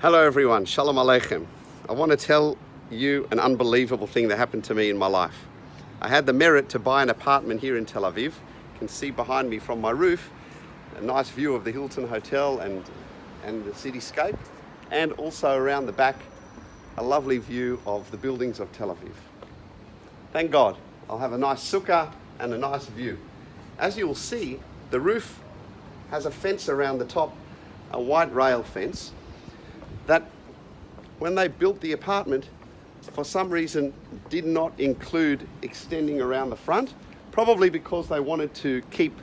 Hello everyone, Shalom Aleichem. I want to tell you an unbelievable thing that happened to me in my life. I had the merit to buy an apartment here in Tel Aviv. You can see behind me from my roof a nice view of the Hilton Hotel and the cityscape, and also around the back a lovely view of the buildings of Tel Aviv. Thank God, I'll have a nice sukkah and a nice view. As you will see, the roof has a fence around the top, a white rail fence, that when they built the apartment, for some reason did not include extending around the front, probably because they wanted to keep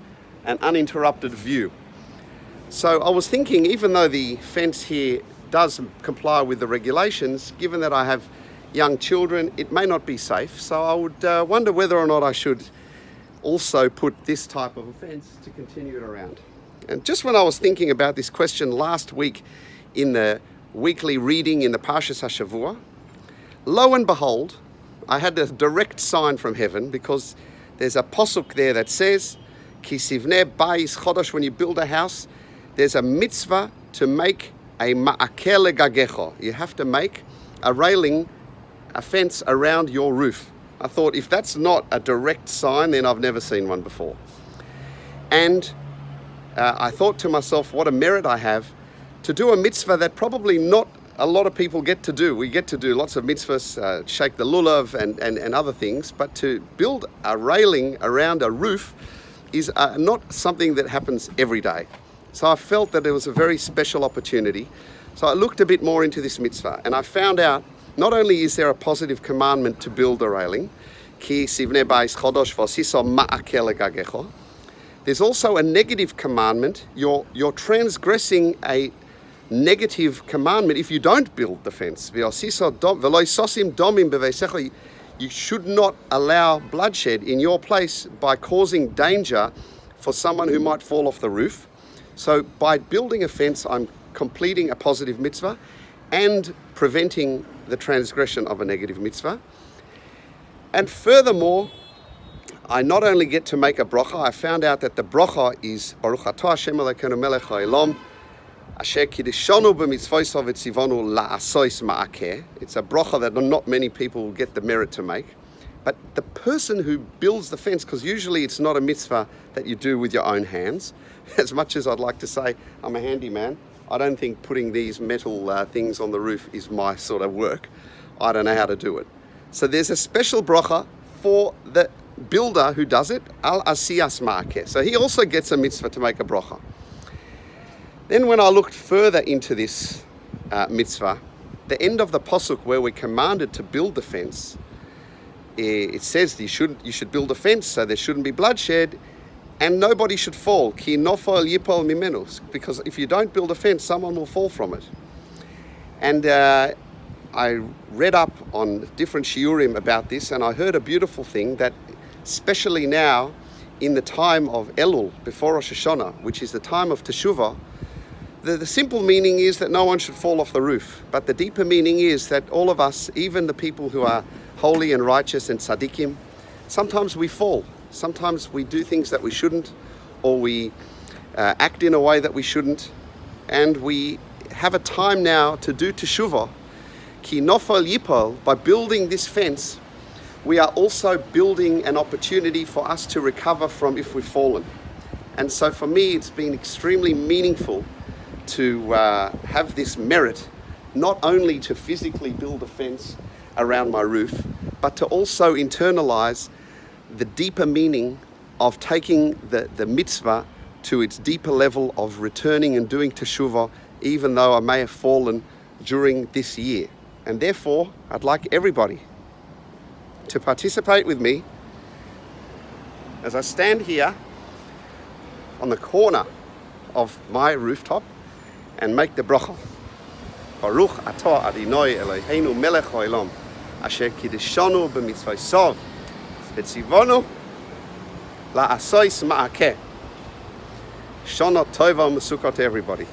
an uninterrupted view. So I was thinking, even though the fence here does comply with the regulations, given that I have young children, it may not be safe. So I would wonder whether or not I should also put this type of a fence to continue it around. And just when I was thinking about this question last week in the weekly reading in the Parshas HaShavua, lo and behold, I had a direct sign from heaven, because there's a posuk there that says, Ki sivneh bayis chodosh, when you build a house, there's a mitzvah to make a ma'akeh legagecho. You have to make a railing, a fence around your roof. I thought, if that's not a direct sign, then I've never seen one before. And I thought to myself, what a merit I have to do a mitzvah that probably not a lot of people get to do. We get to do lots of mitzvahs, shake the lulav and other things, but to build a railing around a roof is not something that happens every day. So I felt that it was a very special opportunity. So I looked a bit more into this mitzvah, and I found out not only is there a positive commandment to build a railing, Ki sivneh bayis chodosh v'osiso ma'akeh legagecho, there's also a negative commandment. You're transgressing a negative commandment if you don't build the fence. You should not allow bloodshed in your place by causing danger for someone who might fall off the roof. So by building a fence, I'm completing a positive mitzvah and preventing the transgression of a negative mitzvah. And furthermore, I not only get to make a bracha, I found out that the bracha is Baruch atah Hashem Elokeinu melech haolam, asher kiddushanu b'mitzvosav v'tzivanu la'asos ma'akeh. It's a bracha that not many people will get the merit to make. But the person who builds the fence, because usually it's not a mitzvah that you do with your own hands, as much as I'd like to say I'm a handyman, I don't think putting these metal things on the roof is my sort of work. I don't know how to do it. So there's a special bracha for the builder who does it, al asiyas ma'akeh. So he also gets a mitzvah to make a bracha. Then when I looked further into this mitzvah, the end of the pasuk where we're commanded to build the fence, it says you should build a fence so there shouldn't be bloodshed and nobody should fall. Ki nofal yipol mimenu, because if you don't build a fence, someone will fall from it. And I read up on different shiurim about this, and I heard a beautiful thing that, especially now in the time of Elul, before Rosh Hashanah, which is the time of Teshuvah, the simple meaning is that no one should fall off the roof. But the deeper meaning is that all of us, even the people who are holy and righteous and tzaddikim, sometimes we fall. Sometimes we do things that we shouldn't, or we act in a way that we shouldn't. And we have a time now to do Teshuvah. Ki nofal yipol, by building this fence, we are also building an opportunity for us to recover from if we've fallen. And so for me, it's been extremely meaningful to have this merit, not only to physically build a fence around my roof, but to also internalize the deeper meaning of taking the mitzvah to its deeper level of returning and doing teshuvah, even though I may have fallen during this year. And therefore, I'd like everybody to participate with me as I stand here on the corner of my rooftop and make the bracha. Baruch atah Adonai Eloheinu melech haolam, asher kiddushanu b'mitzvosav v'tzivanu la'asos ma'akeh. Shana tova u'mesukah to everybody.